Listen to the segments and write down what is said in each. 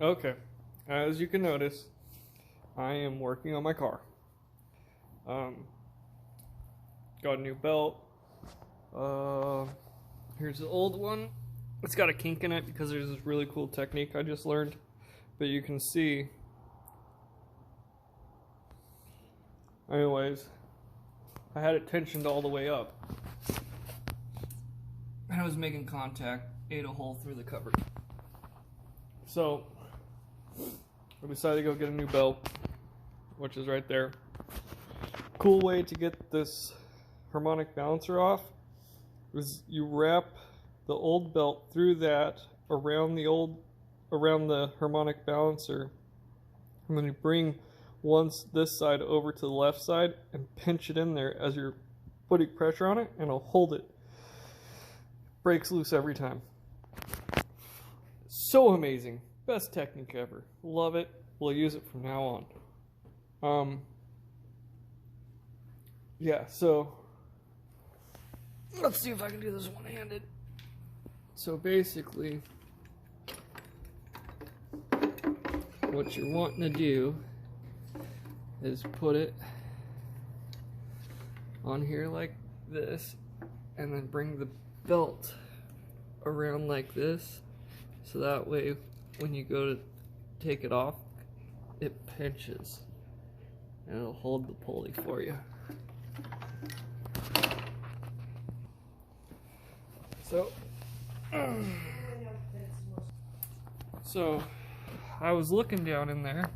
Okay, as you can notice, I am working on my car. Got a new belt. Here's the old one. It's got a kink in it because there's this really cool technique I just learned. But you can see, anyways, I had it tensioned all the way up. And I was making contact, ate a hole through the cover. So, I decided to go get a new belt, which is right there. Cool way to get this harmonic balancer off is you wrap the old belt through that around the harmonic balancer, and then you bring this side over to the left side and pinch it in there as you're putting pressure on it, and it'll hold it. Breaks loose every time. So amazing. Best technique ever. Love it. We'll use it from now on. Yeah, so let's see if I can do this one-handed. So basically, what you're wanting to do is put it on here like this, and then bring the belt around like this, so that way when you go to take it off, it pinches and it'll hold the pulley for you. So I was looking down in there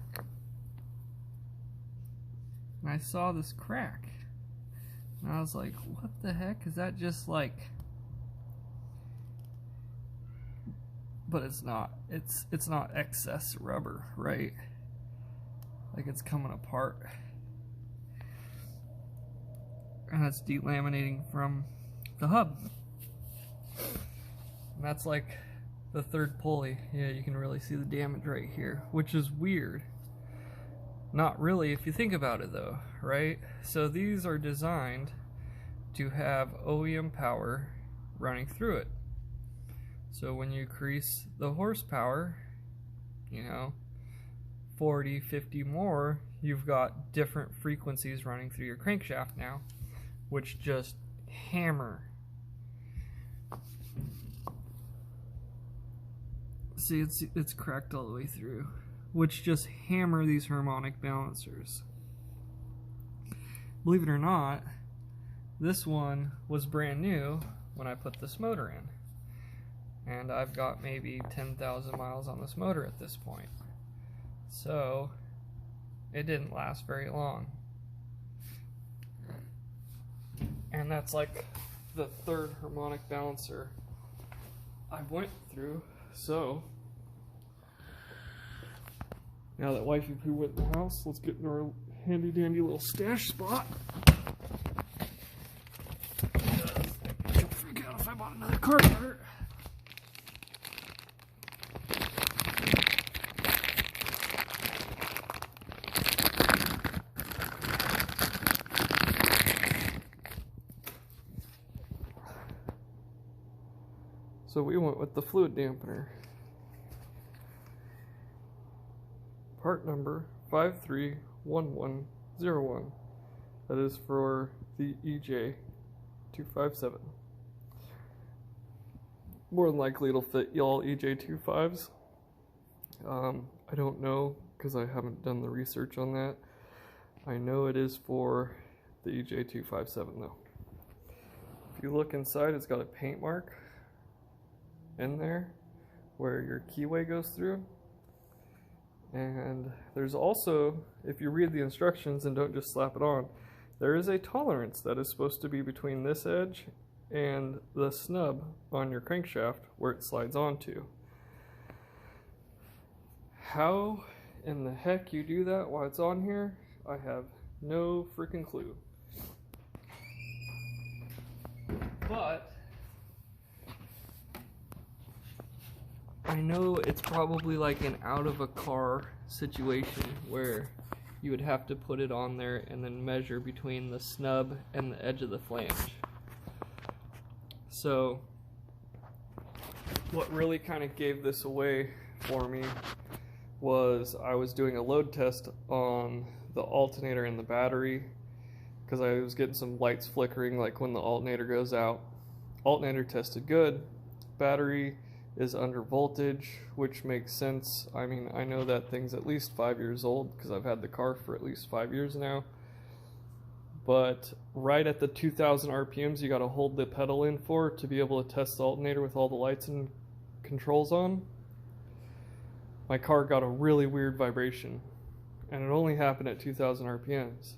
and I saw this crack, and I was like, what the heck is that? Just like, but it's not excess rubber, right? Like, it's coming apart and it's delaminating from the hub. And that's like the third pulley. Yeah, you can really see the damage right here, which is weird. Not really if you think about it though, right? So these are designed to have OEM power running through it. So when you increase the horsepower, 40, 50 more, you've got different frequencies running through your crankshaft now, which just hammer. See, it's cracked all the way through, which just hammer these harmonic balancers. Believe it or not, this one was brand new when I put this motor in, and I've got maybe 10,000 miles on this motor at this point, so it didn't last very long. And that's like the third harmonic balancer I went through. So now that wifey poo went in the house, let's get in our handy dandy little stash spot. Don't freak out if I bought another carburetor. So we went with the fluid dampener. Part number 531101. That is for the EJ257. More than likely it'll fit y'all EJ25s. I don't know because I haven't done the research on that. I know it is for the EJ257 though. If you look inside, it's got a paint mark in there where your keyway goes through, and there's also, if you read the instructions and don't just slap it on, there is a tolerance that is supposed to be between this edge and the snub on your crankshaft where it slides onto. How in the heck you do that while it's on here, I have no freaking clue. But I know it's probably like an out of a car situation where you would have to put it on there and then measure between the snub and the edge of the flange. So what really kind of gave this away for me was I was doing a load test on the alternator and the battery because I was getting some lights flickering like when the alternator goes out. Alternator tested good. Battery is under voltage, which makes sense. I mean, I know that thing's at least 5 years old because I've had the car for at least 5 years now. But right at the 2000 RPMs you got to hold the pedal in for to be able to test the alternator with all the lights and controls on. My car got a really weird vibration, and it only happened at 2000 RPMs.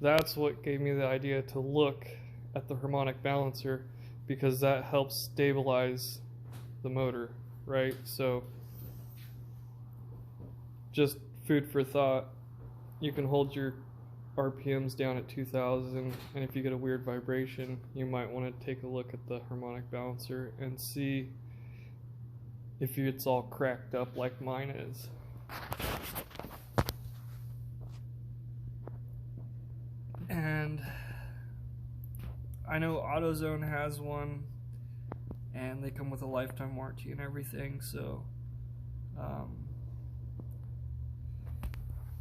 That's what gave me the idea to look at the harmonic balancer, because that helps stabilize the motor, right? So just food for thought. You can hold your RPMs down at 2000, and if you get a weird vibration, you might want to take a look at the harmonic balancer and see if it's all cracked up like mine is. And I know AutoZone has one, and they come with a lifetime warranty and everything, so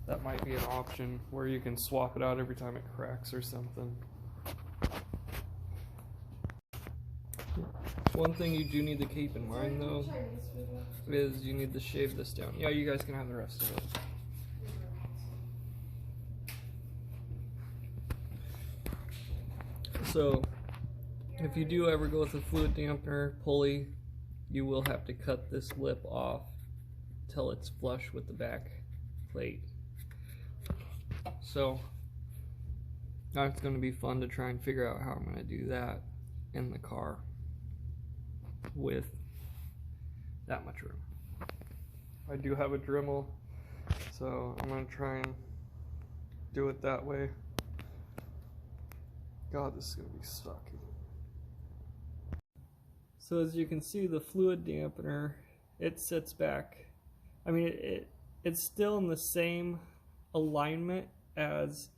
that might be an option where you can swap it out every time it cracks or something. One thing you do need to keep in mind though is you need to shave this down. Yeah, you guys can have the rest of it. So if you do ever go with a fluid dampener pulley, you will have to cut this lip off till it's flush with the back plate. So that's going to be fun to try and figure out how I'm going to do that in the car with that much room. I do have a Dremel, so I'm going to try and do it that way. God, this is going to be sucky. So as you can see, the fluid dampener, it sits back. I mean, it's still in the same alignment as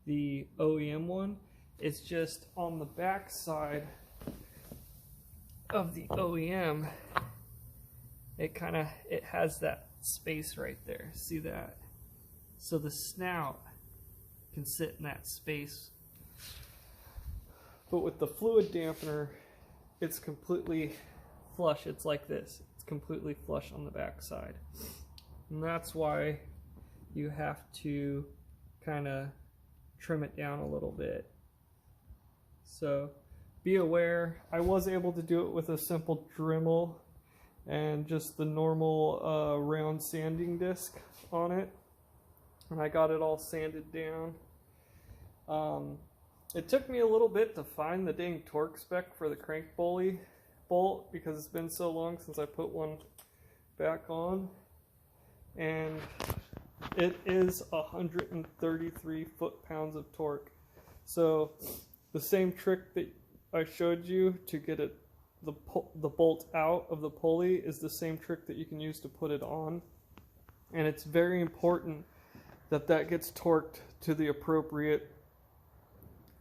the OEM one. It's just on the back side of the OEM, it has that space right there. See that? So the snout can sit in that space. But with the fluid dampener, it's completely flush. It's like this. It's completely flush on the back side. And that's why you have to kind of trim it down a little bit. So be aware. I was able to do it with a simple Dremel and just the normal round sanding disc on it, and I got it all sanded down. It took me a little bit to find the dang torque spec for the crank pulley bolt because it's been so long since I put one back on, and it is 133 foot-pounds of torque. So the same trick that I showed you to get the bolt out of the pulley is the same trick that you can use to put it on. And it's very important that that gets torqued to the appropriate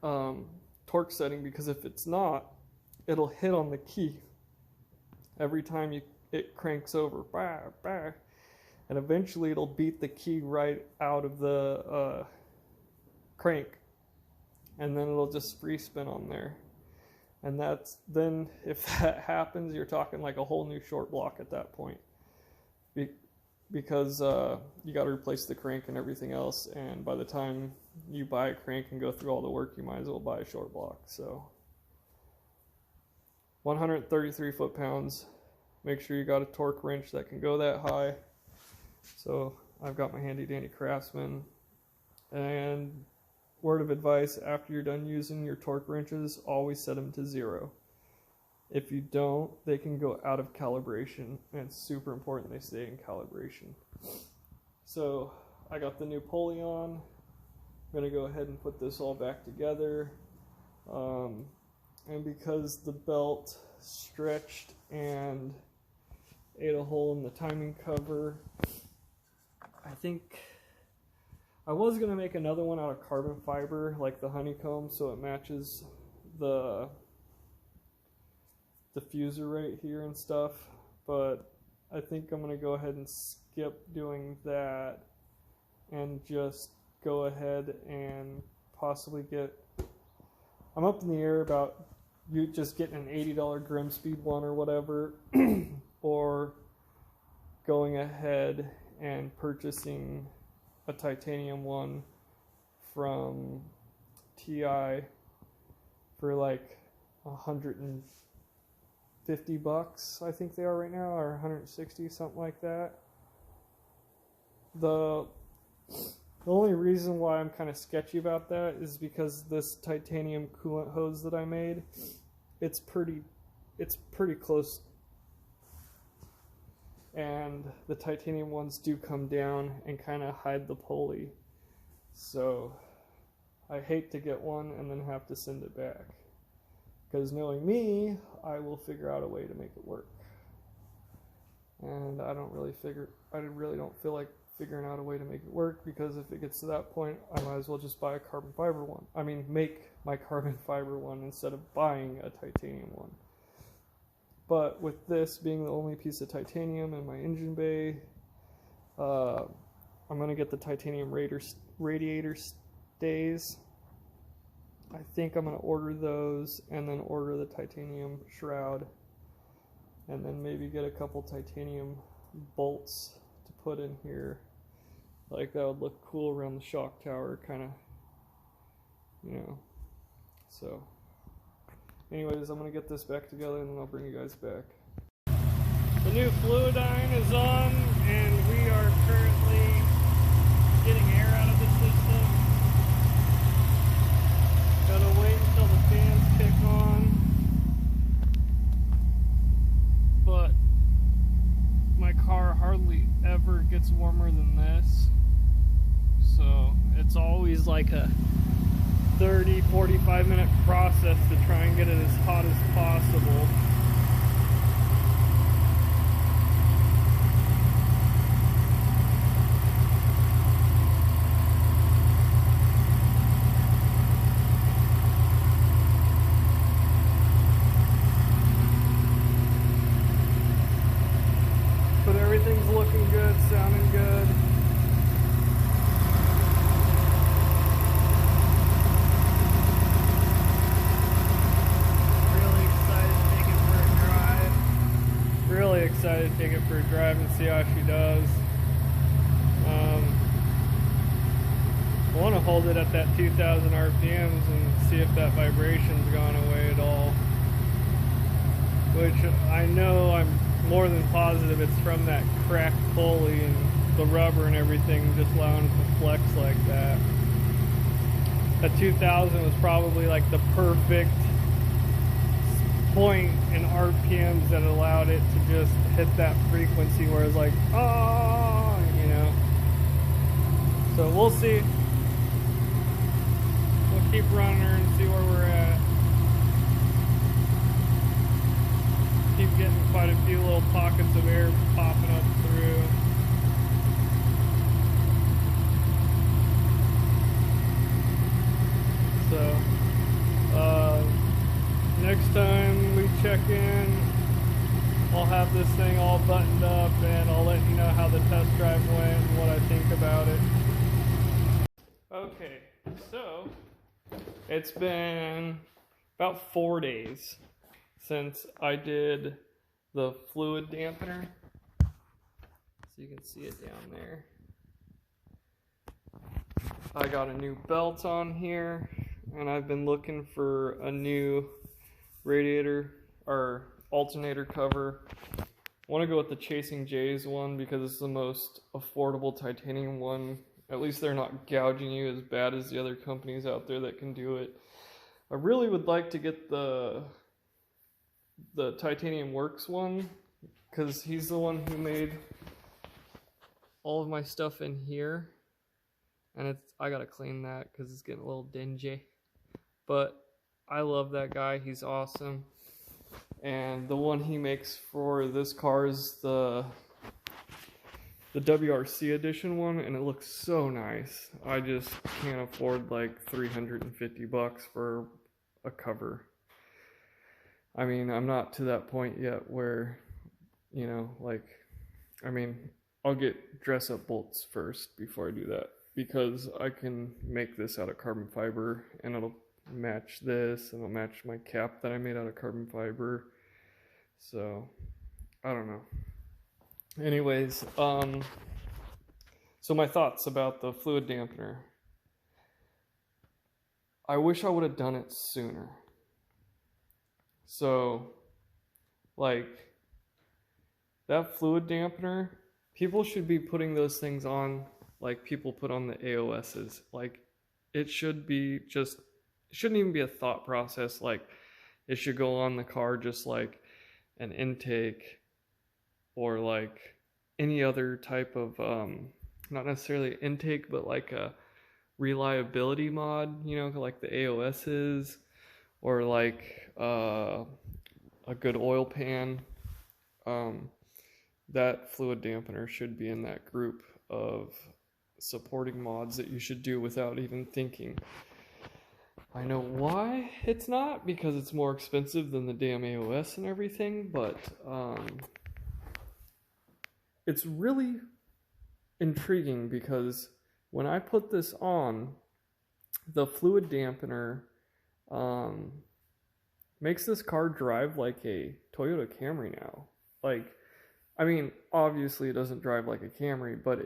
torque setting, because if it's not, it'll hit on the key every time it cranks over. Bah, bah. And eventually it'll beat the key right out of the crank, and then it'll just free spin on there. And then if that happens, you're talking like a whole new short block at that point, because you got to replace the crank and everything else, and by the time you buy a crank and go through all the work, you might as well buy a short block. So 133 foot-pounds. Make sure you got a torque wrench that can go that high. So I've got my handy dandy Craftsman. And word of advice, after you're done using your torque wrenches, always set them to 0. If you don't, they can go out of calibration, and it's super important they stay in calibration. So I got the new pulley on. I'm going to go ahead and put this all back together. And because the belt stretched and ate a hole in the timing cover, I think I was going to make another one out of carbon fiber, like the honeycomb, so it matches the diffuser right here and stuff, but I think I'm going to go ahead and skip doing that and just go ahead and possibly get, I'm up in the air about you just getting an $80 Grimspeed one or whatever, or going ahead and purchasing a titanium one from TI for like $150, I think they are right now, or 160, something like that. The only reason why I'm kind of sketchy about that is because this titanium coolant hose that I made, it's pretty close, and the titanium ones do come down and kind of hide the pulley. So I hate to get one and then have to send it back, because knowing me, I will figure out a way to make it work. And I really don't feel like figuring out a way to make it work, because if it gets to that point, I might as well just buy a carbon fiber one. I mean, make my carbon fiber one instead of buying a titanium one. But with this being the only piece of titanium in my engine bay, I'm going to get the titanium radiator stays. I think I'm going to order those and then order the titanium shroud, and then maybe get a couple titanium bolts to put in here. Like, that would look cool around the shock tower, kind of, you know. So anyways, I'm going to get this back together and then I'll bring you guys back. The new fluidine is on, and we are currently getting air out of the system. Gotta wait until the fans kick on. But my car hardly ever gets warmer than this. So it's always like a 30-45 minute process to try and get it as hot as possible. But everything's looking good, sounding good. Excited to take it for a drive and see how she does. I want to hold it at that 2,000 RPMs and see if that vibration's gone away at all. Which I know, I'm more than positive it's from that cracked pulley and the rubber and everything just allowing it to flex like that. That 2,000 was probably like the perfect point in RPMs that allowed it to just hit that frequency where it's like, oh, you know. So we'll see. We'll keep running her and see where we're at. Keep getting quite a few little pockets of air popping up through. So, next time we check in, I'll have this thing all buttoned up and I'll let you know how the test drive went and what I think about it. Okay, so it's been about 4 days since I did the fluid dampener. So you can see it down there. I got a new belt on here, and I've been looking for a new radiator or alternator cover. I want to go with the Chasing J's one because it's the most affordable titanium one. At least they're not gouging you as bad as the other companies out there that can do it. I really would like to get the Titanium Works one, because he's the one who made all of my stuff in here, and I gotta clean that because it's getting a little dingy. But I love that guy, he's awesome. And the one he makes for this car is the WRC edition one, and it looks so nice. I just can't afford like $350 for a cover. I mean, I'm not to that point yet where, you know, like I mean, I'll get dress-up bolts first before I do that, because I can make this out of carbon fiber, and it'll match this, and it'll match my cap that I made out of carbon fiber. So, I don't know. Anyways, so my thoughts about the fluid dampener. I wish I would have done it sooner. So, like, that fluid dampener, people should be putting those things on like people put on the AOSs. Like, it should be just, it shouldn't even be a thought process. Like, it should go on the car just like an intake or like any other type of, not necessarily intake, but like a reliability mod, you know, like the AOSs, or like a good oil pan. That fluid dampener should be in that group of supporting mods that you should do without even thinking. I know why it's not, because it's more expensive than the damn AOS and everything, but it's really intriguing because when I put this on, the fluid dampener makes this car drive like a Toyota Camry now. Like, I mean, obviously it doesn't drive like a Camry, but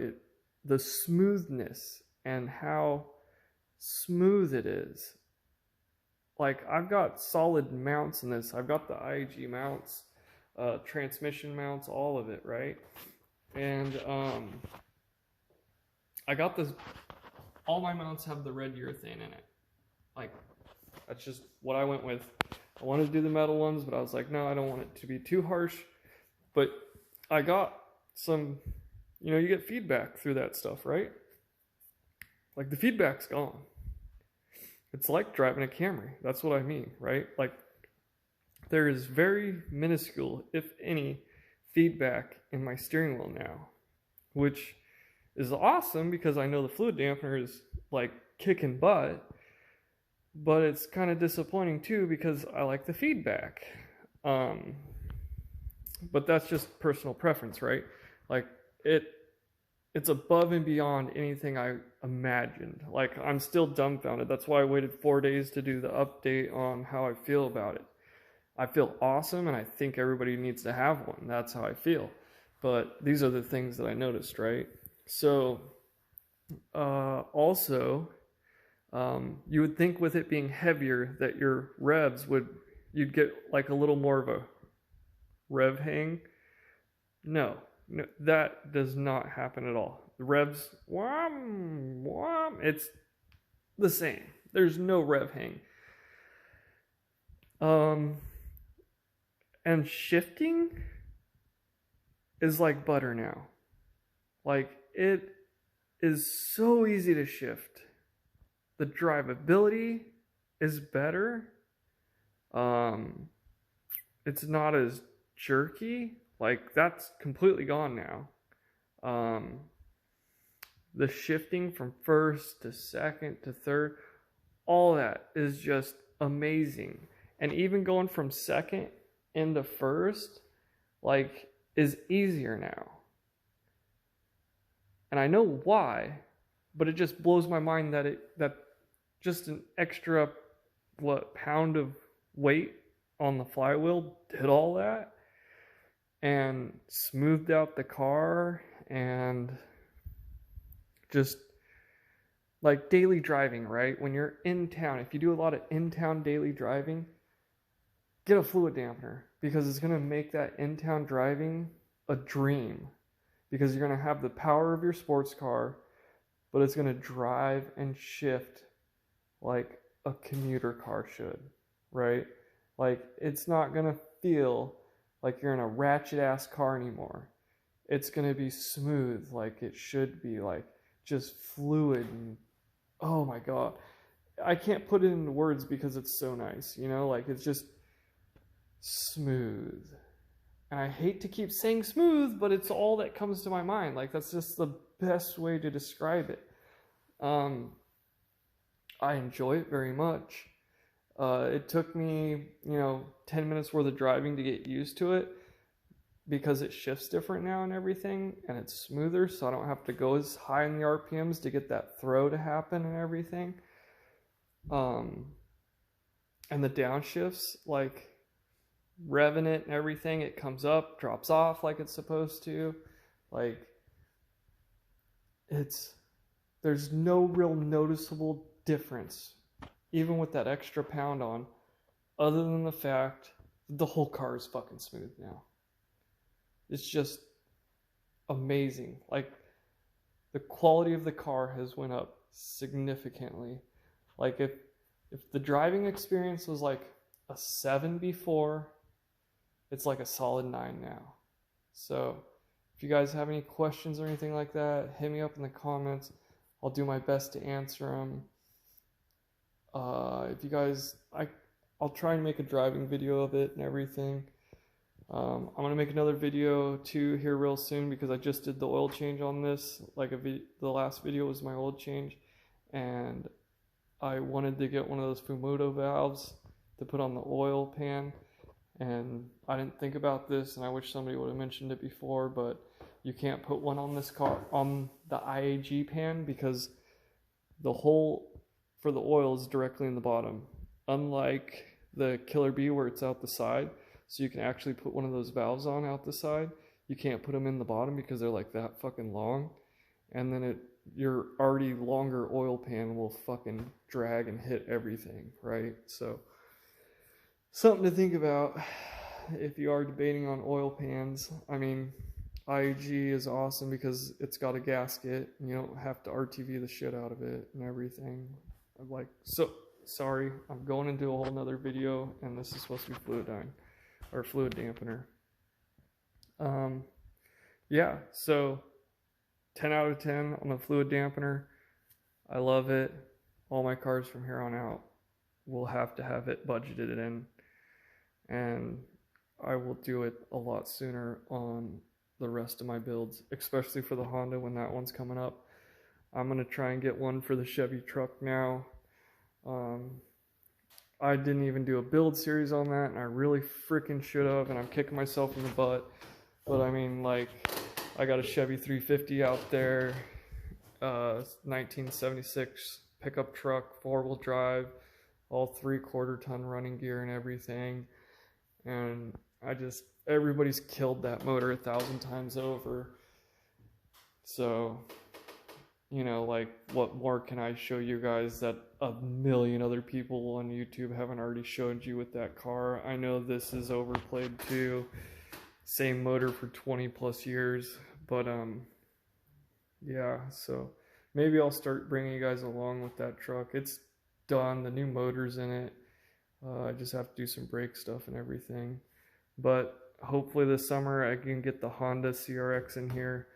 the smoothness and how smooth it is. Like, I've got solid mounts in this. I've got the IG mounts, transmission mounts, all of it, right? And I got this, all my mounts have the red urethane in it. Like, that's just what I went with. I wanted to do the metal ones, but I was like, no, I don't want it to be too harsh. But I got some, you know, you get feedback through that stuff, right? Like, the feedback's gone. It's like driving a Camry. That's what I mean, right? Like, there is very minuscule, if any, feedback in my steering wheel now, which is awesome because I know the fluid dampener is like kicking butt, but it's kind of disappointing too because I like the feedback. But that's just personal preference, right? Like, it's above and beyond anything I imagined. Like, I'm still dumbfounded. That's why I waited 4 days to do the update on how I feel about it. I feel awesome, and I think everybody needs to have one. That's how I feel. But these are the things that I noticed, right? So, also, you would think with it being heavier that your revs you'd get like a little more of a rev hang. No, that does not happen at all. The revs, it's the same. There's no rev hang. And shifting is like butter now. Like, it is so easy to shift. The drivability is better. It's not as jerky. Like, that's completely gone now. The shifting from first to second to third, all that is just amazing. And even going from second into first, like, is easier now. And I know why, but it just blows my mind that just an extra, pound of weight on the flywheel did all that and smoothed out the car. And just like daily driving, right? When you're in town, if you do a lot of in-town daily driving, get a fluid dampener, because it's going to make that in-town driving a dream, because you're going to have the power of your sports car, but it's going to drive and shift like a commuter car should, right? Like, it's not going to feel like you're in a ratchet ass car anymore. It's going to be smooth like it should be, like just fluid. And oh my God, I can't put it into words because it's so nice, you know, like, it's just smooth. And I hate to keep saying smooth, but it's all that comes to my mind. Like, that's just the best way to describe it. I enjoy it very much. It took me, 10 minutes worth of driving to get used to it. because it shifts different now and everything, and it's smoother, so I don't have to go as high in the RPMs to get that throw to happen and everything. And the downshifts, like revving it and everything, it comes up, drops off like it's supposed to. Like, there's no real noticeable difference, even with that extra pound on, other than the fact that the whole car is fucking smooth now. It's just amazing. Like, the quality of the car has went up significantly. Like, if the driving experience was like a 7 before, it's like a solid 9 now. So if you guys have any questions or anything like that, hit me up in the comments. I'll do my best to answer them. If you guys, I'll try and make a driving video of it and everything. I'm going to make another video too here real soon, because I just did the oil change on this. Like the last video was my oil change, and I wanted to get one of those Fumoto valves to put on the oil pan, and I didn't think about this, and I wish somebody would have mentioned it before, but you can't put one on this car, on the IAG pan, because the hole for the oil is directly in the bottom, unlike the Killer Bee where it's out the side. So you can actually put one of those valves on out the side. You can't put them in the bottom because they're like that fucking long, and then your already longer oil pan will fucking drag and hit everything, right? So something to think about if you are debating on oil pans. I mean, IAG is awesome because it's got a gasket and you don't have to RTV the shit out of it and everything. I'm like, so sorry, I'm going into a whole nother video, and this is supposed to be fluid dampener. Yeah, so 10 out of 10 on the fluid dampener. I love it. All my cars from here on out will have to have it budgeted in, and I will do it a lot sooner on the rest of my builds, especially for the Honda when that one's coming up. I'm going to try and get one for the Chevy truck now. I didn't even do a build series on that, and I really freaking should have, and I'm kicking myself in the butt. But I mean, like, I got a Chevy 350 out there, 1976 pickup truck, 4-wheel drive, all 3/4 ton running gear and everything. And everybody's killed that motor 1,000 times over. So, you know, like, what more can I show you guys that a million other people on YouTube haven't already showed you with that car? I know this is overplayed too. Same motor for 20 plus years. But, yeah, so maybe I'll start bringing you guys along with that truck. It's done. The new motor's in it. I just have to do some brake stuff and everything. But hopefully this summer I can get the Honda CRX in here,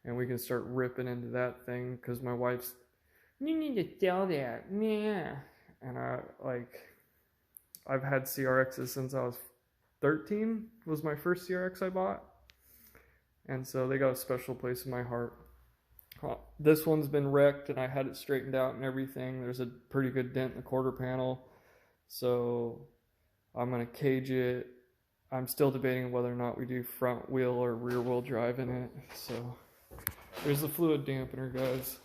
and we can start ripping into that thing, because my wife's, you need to sell that, yeah. And I've had CRXs since I was 13, was my first CRX I bought. And so they got a special place in my heart. This one's been wrecked, and I had it straightened out and everything. There's a pretty good dent in the quarter panel. So I'm going to cage it. I'm still debating whether or not we do front wheel or rear wheel drive in it. So there's the fluid dampener, guys.